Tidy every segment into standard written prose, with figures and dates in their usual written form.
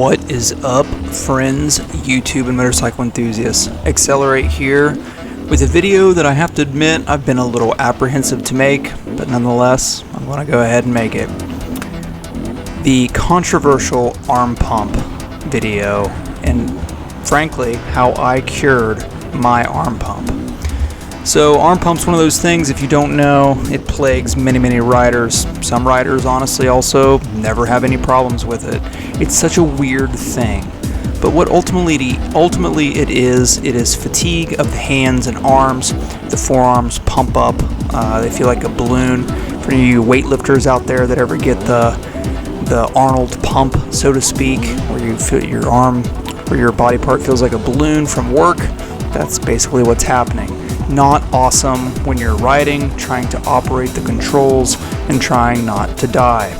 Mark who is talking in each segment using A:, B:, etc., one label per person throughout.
A: What is up, friends, YouTube and motorcycle enthusiasts? Accelerate here with a video that I have to admit I've been a little apprehensive to make, but nonetheless, I'm going to go ahead and make it. The controversial arm pump video, and frankly, how I cured my arm pump. So arm pump's one of those things, if you don't know, it plagues many riders. Some riders honestly also never have any problems with it. It's such a weird thing. But what ultimately it is fatigue of the hands and arms. The forearms pump up. They feel like a balloon. For any of you weightlifters out there that ever get the Arnold pump, so to speak, where you feel your arm or your body part feels like a balloon from work, that's basically what's happening. Not awesome when you're riding, trying to operate the controls, and trying not to die.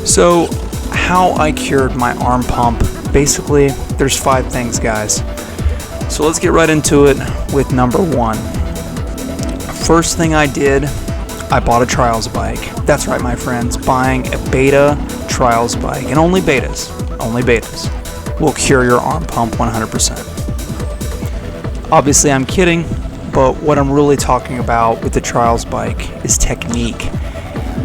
A: So, how I cured my arm pump, basically, there's 5 things, guys. So let's get right into it with number 1. First thing I did, I bought a trials bike. That's right, my friends, buying a beta trials bike, and only betas will cure your arm pump 100%. Obviously, I'm kidding. But what I'm really talking about with the trials bike is technique.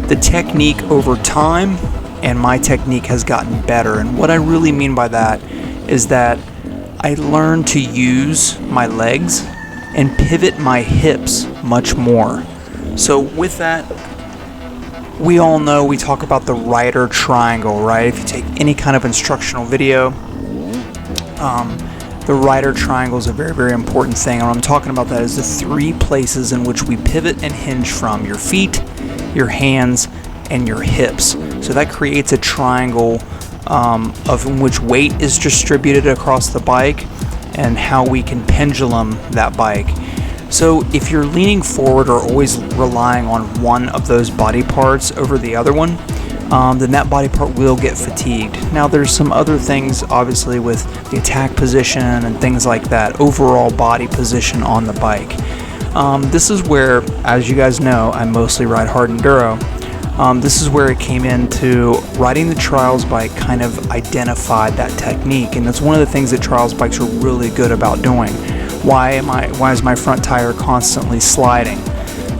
A: The technique over time, and my technique has gotten better. And what I really mean by that is that I learned to use my legs and pivot my hips much more. So with that, we all know we talk about the rider triangle, right? If you take any kind of instructional video, the rider triangle is a very important thing, and what I'm talking about that is the 3 places in which we pivot and hinge from: your feet, your hands, and your hips. So that creates a triangle of in which weight is distributed across the bike and how we can pendulum that bike. So if you're leaning forward or always relying on one of those body parts over the other one, then that body part will get fatigued. Now there's some other things obviously with the attack position and things like that, overall body position on the bike. This is where, as you guys know, I mostly ride hard enduro. This is where it came into riding the trials bike, kind of identified that technique, and that's one of the things that trials bikes are really good about doing. Why is my front tire constantly sliding?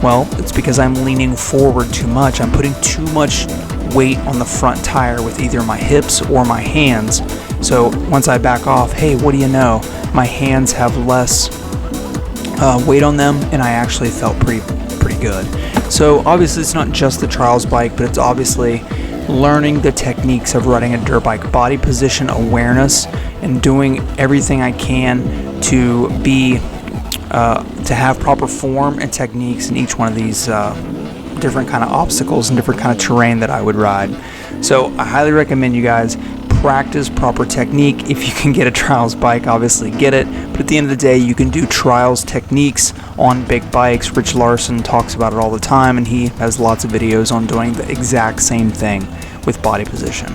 A: Well, it's because I'm leaning forward too much. I'm putting too much weight on the front tire with either my hips or my hands. So once I back off, hey, what do you know? My hands have less weight on them, and I actually felt pretty good. So obviously it's not just the trials bike, but it's obviously learning the techniques of riding a dirt bike, body position awareness, and doing everything I can to have proper form and techniques in each one of these different kind of obstacles and different kind of terrain that I would ride. So I highly recommend you guys practice proper technique. If you can get a trials bike, obviously get it, but at the end of the day, you can do trials techniques on big bikes. Rich Larson talks about it all the time, and he has lots of videos on doing the exact same thing with body position.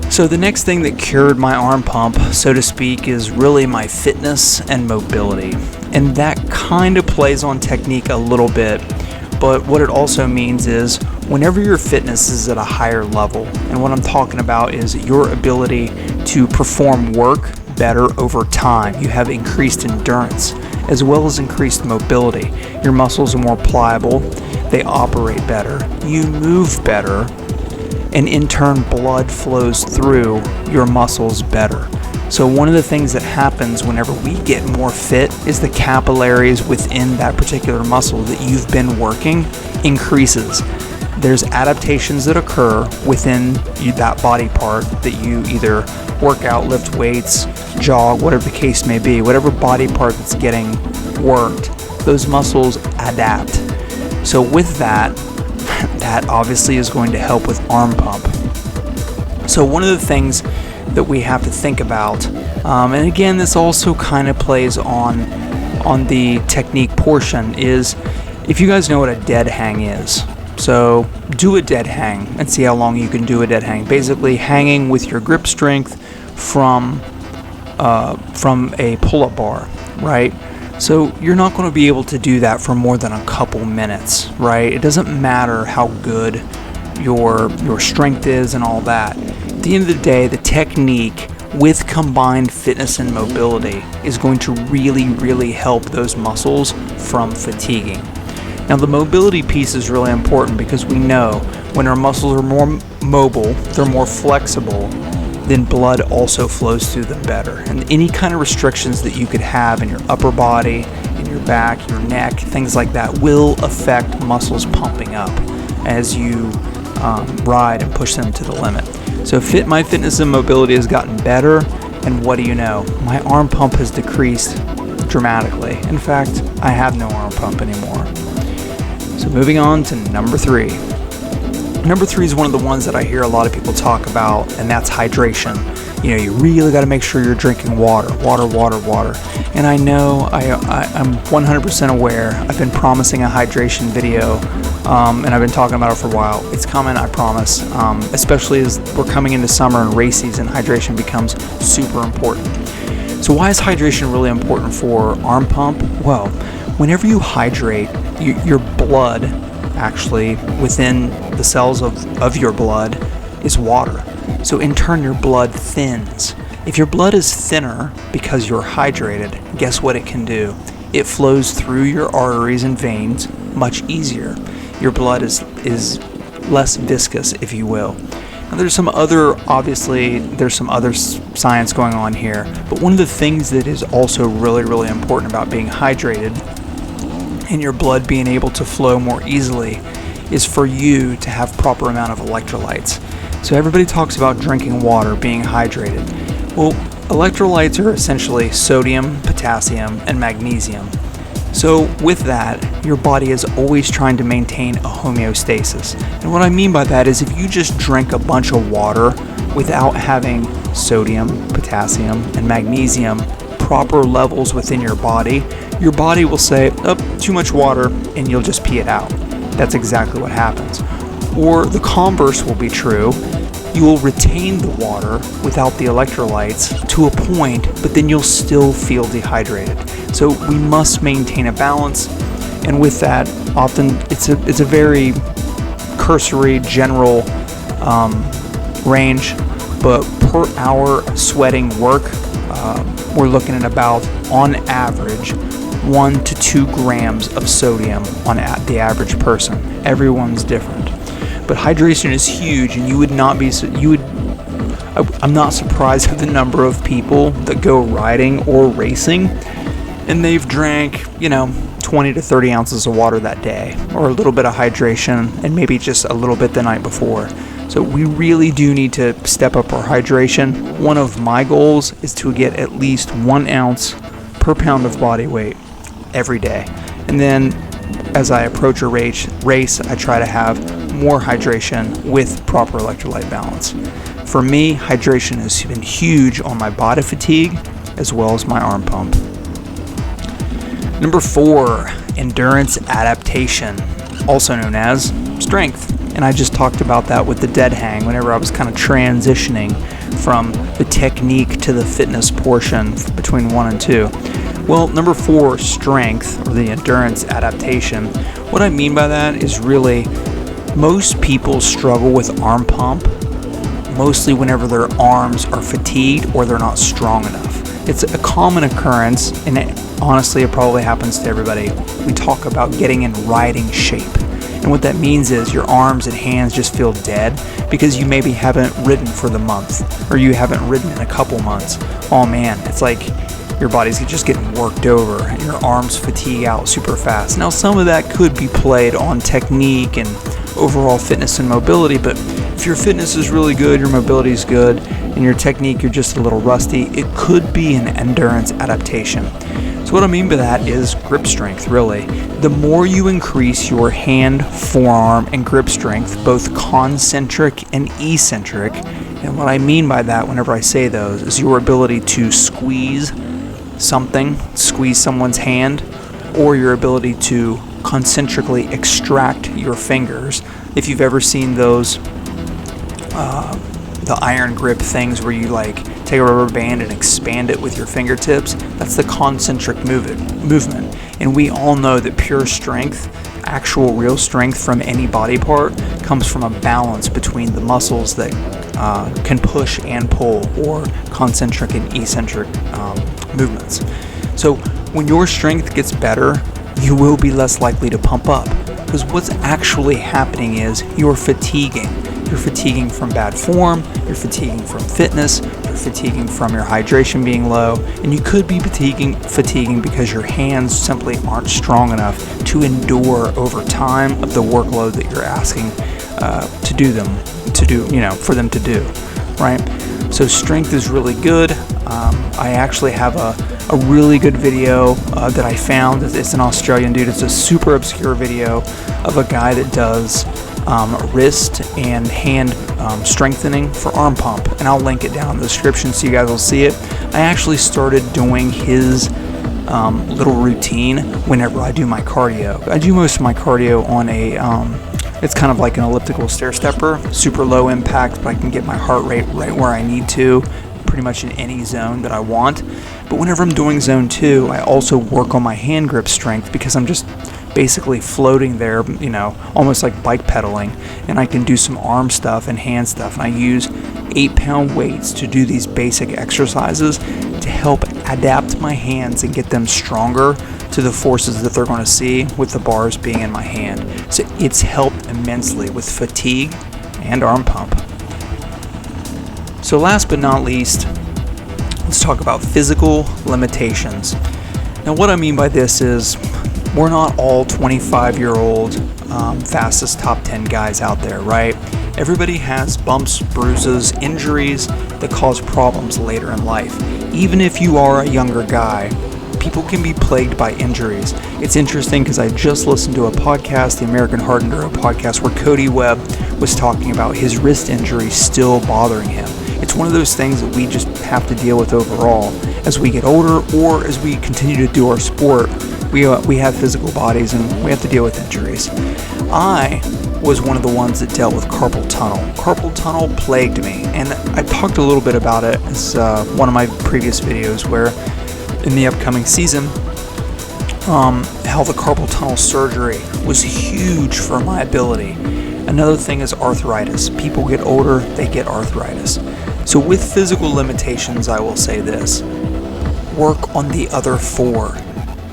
A: So the next thing that cured my arm pump, so to speak, is really my fitness and mobility, and that kind of plays on technique a little bit. But what it also means is whenever your fitness is at a higher level, and what I'm talking about is your ability to perform work better over time. You have increased endurance as well as increased mobility. Your muscles are more pliable, they operate better, you move better, and in turn blood flows through your muscles better. So one of the things that happens whenever we get more fit is the capillaries within that particular muscle that you've been working increases. There's adaptations that occur within that body part that you either work out, lift weights, jog, whatever the case may be, whatever body part that's getting worked, those muscles adapt. So with that obviously is going to help with arm pump. So one of the things that we have to think about, and again this also kind of plays on the technique portion, is if you guys know what a dead hang is. So do a dead hang and see how long you can do a dead hang. Basically hanging with your grip strength from a pull-up bar, right? So you're not going to be able to do that for more than a couple minutes, right? It doesn't matter how good your strength is and all that. At the end of the day, the technique with combined fitness and mobility is going to really help those muscles from fatiguing. Now, the mobility piece is really important because we know when our muscles are more mobile, they're more flexible, then blood also flows through them better. And any kind of restrictions that you could have in your upper body, in your back, your neck, things like that will affect muscles pumping up as you ride and push them to the limit. So my fitness and mobility has gotten better, and what do you know? My arm pump has decreased dramatically. In fact, I have no arm pump anymore. So moving on to number 3. Number 3 is one of the ones that I hear a lot of people talk about, and that's hydration. You know, you really got to make sure you're drinking water. And I know I'm 100% aware. I've been promising a hydration video, and I've been talking about it for a while. It's coming, I promise. Especially as we're coming into summer and race season, hydration becomes super important. So why is hydration really important for arm pump? Well, whenever you hydrate, your blood, actually within the cells of your blood, is water. So in turn, your blood thins. If your blood is thinner because you're hydrated, guess what it can do? It flows through your arteries and veins much easier. Your blood is less viscous, if you will. Now, there's some other science going on here, but one of the things that is also really important about being hydrated and your blood being able to flow more easily is for you to have proper amount of electrolytes. So everybody talks about drinking water, being hydrated. Well, electrolytes are essentially sodium, potassium, and magnesium. So with that, your body is always trying to maintain a homeostasis. And what I mean by that is if you just drink a bunch of water without having sodium, potassium, and magnesium proper levels within your body will say, oh, too much water, and you'll just pee it out. That's exactly what happens. Or the converse will be true. You will retain the water without the electrolytes to a point, but then you'll still feel dehydrated. So we must maintain a balance, and with that, often it's a very cursory general range, but per hour sweating work, we're looking at about, on average, 1 to 2 grams of sodium on the average person. Everyone's different. But hydration is huge, and I'm not surprised at the number of people that go riding or racing and they've drank, 20 to 30 ounces of water that day, or a little bit of hydration and maybe just a little bit the night before. So we really do need to step up our hydration. One of my goals is to get at least 1 ounce per pound of body weight every day. And then as I approach a race, I try to have more hydration with proper electrolyte balance. For me, hydration has been huge on my body fatigue as well as my arm pump. Number 4, endurance adaptation, also known as strength. And I just talked about that with the dead hang whenever I was kind of transitioning from the technique to the fitness portion between 1 and 2. Well, number 4, strength, or the endurance adaptation. What I mean by that is really most people struggle with arm pump, mostly whenever their arms are fatigued or they're not strong enough. It's a common occurrence, and honestly, it probably happens to everybody. We talk about getting in riding shape. And what that means is your arms and hands just feel dead because you maybe haven't ridden for the month, or you haven't ridden in a couple months. Oh man, it's like your body's just getting worked over and your arms fatigue out super fast. Now, some of that could be played on technique and overall fitness and mobility, but if your fitness is really good, your mobility is good, and your technique, you're just a little rusty, it could be an endurance adaptation. So what I mean by that is grip strength, really. The more you increase your hand, forearm, and grip strength, both concentric and eccentric, and what I mean by that whenever I say those is your ability to squeeze someone's hand, or your ability to concentrically extract your fingers. If you've ever seen those the iron grip things where you take a rubber band and expand it with your fingertips, that's the concentric movement. And we all know that pure strength, actual real strength from any body part, comes from a balance between the muscles that can push and pull, or concentric and eccentric movements. So when your strength gets better, you will be less likely to pump up, because what's actually happening is you're fatiguing. You're fatiguing from bad form, you're fatiguing from fitness, you're fatiguing from your hydration being low, and you could be fatiguing because your hands simply aren't strong enough to endure over time of the workload that you're asking for them to do, right? So strength is really good. I actually have a really good video that I found. It's an Australian dude. It's a super obscure video of a guy that does wrist and hand strengthening for arm pump, and I'll link it down in the description so you guys will see it. I actually started doing his little routine whenever I do my cardio. I do most of my cardio on it's kind of like an elliptical stair stepper, super low impact, but I can get my heart rate right where I need to, pretty much in any zone that I want. But whenever I'm doing zone 2, I also work on my hand grip strength, because I'm just basically floating there, almost like bike pedaling, and I can do some arm stuff and hand stuff, and I use 8-pound weights to do these basic exercises to help adapt my hands and get them stronger to the forces that they're going to see with the bars being in my hand. So it's helped immensely with fatigue and arm pump. So last but not least, let's talk about physical limitations. Now what I mean by this is, we're not all 25-year-old fastest top 10 guys out there, right? Everybody has bumps, bruises, injuries that cause problems later in life. Even if you are a younger guy, people can be plagued by injuries. It's interesting because I just listened to a podcast, the American Heart Enduro podcast, where Cody Webb was talking about his wrist injury still bothering him. It's one of those things that we just have to deal with overall as we get older, or as we continue to do our sport. We have physical bodies and we have to deal with injuries. I was one of the ones that dealt with carpal tunnel. Carpal tunnel plagued me, and I talked a little bit about it as one of my previous videos, where in the upcoming season, how the carpal tunnel surgery was huge for my ability. Another thing is arthritis. People get older, they get arthritis. So with physical limitations, I will say this: work on the other 4.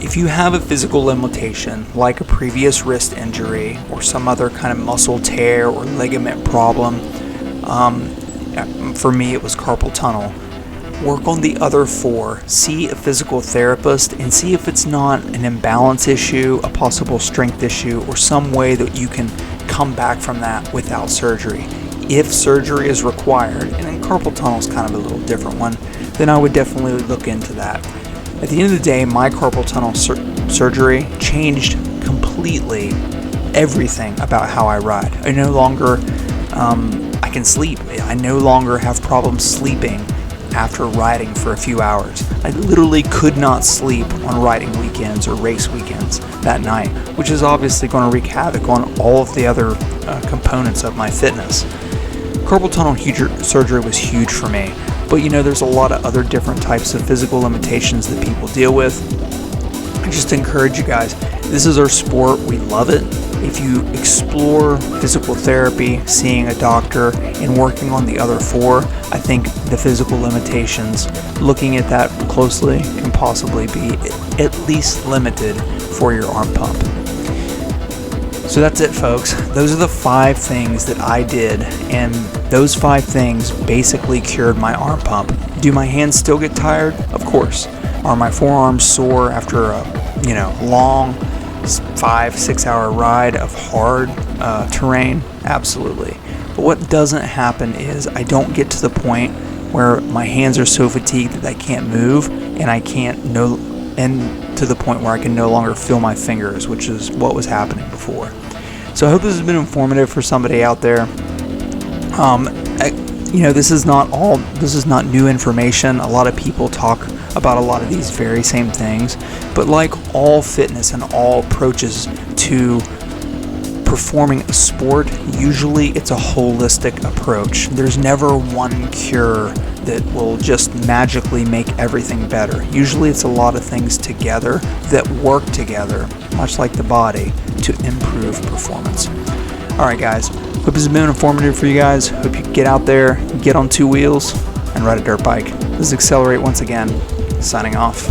A: If you have a physical limitation, like a previous wrist injury or some other kind of muscle tear or ligament problem, for me it was carpal tunnel, work on the other 4. See a physical therapist and see if it's not an imbalance issue, a possible strength issue, or some way that you can come back from that without surgery. If surgery is required, and then carpal tunnel is kind of a little different one, then I would definitely look into that. At the end of the day, my carpal tunnel surgery changed completely everything about how I ride. I no longer, I can sleep. I no longer have problems sleeping after riding for a few hours. I literally could not sleep on riding weekends or race weekends that night, which is obviously going to wreak havoc on all of the other components of my fitness. Carpal tunnel surgery was huge for me. But there's a lot of other different types of physical limitations that people deal with. I just encourage you guys, this is our sport, we love it. If you explore physical therapy, seeing a doctor, and working on the other 4, I think the physical limitations, looking at that closely, can possibly be at least limited for your arm pump. So that's it, folks. Those are the 5 things that I did, and those 5 things basically cured my arm pump. Do my hands still get tired? Of course. Are my forearms sore after a long 5-6 hour ride of hard terrain? Absolutely. But what doesn't happen is I don't get to the point where my hands are so fatigued that I can't move, and to the point where I can no longer feel my fingers, which is what was happening before. So I hope this has been informative for somebody out there. This is not new information. A lot of people talk about a lot of these very same things, but like all fitness and all approaches to performing a sport, usually it's a holistic approach. There's never one cure that will just magically make everything better. Usually it's a lot of things together that work together, much like the body, to improve performance. Alright guys, hope this has been informative for you guys. Hope you get out there, get on two wheels, and ride a dirt bike. This is Accelerate once again, signing off.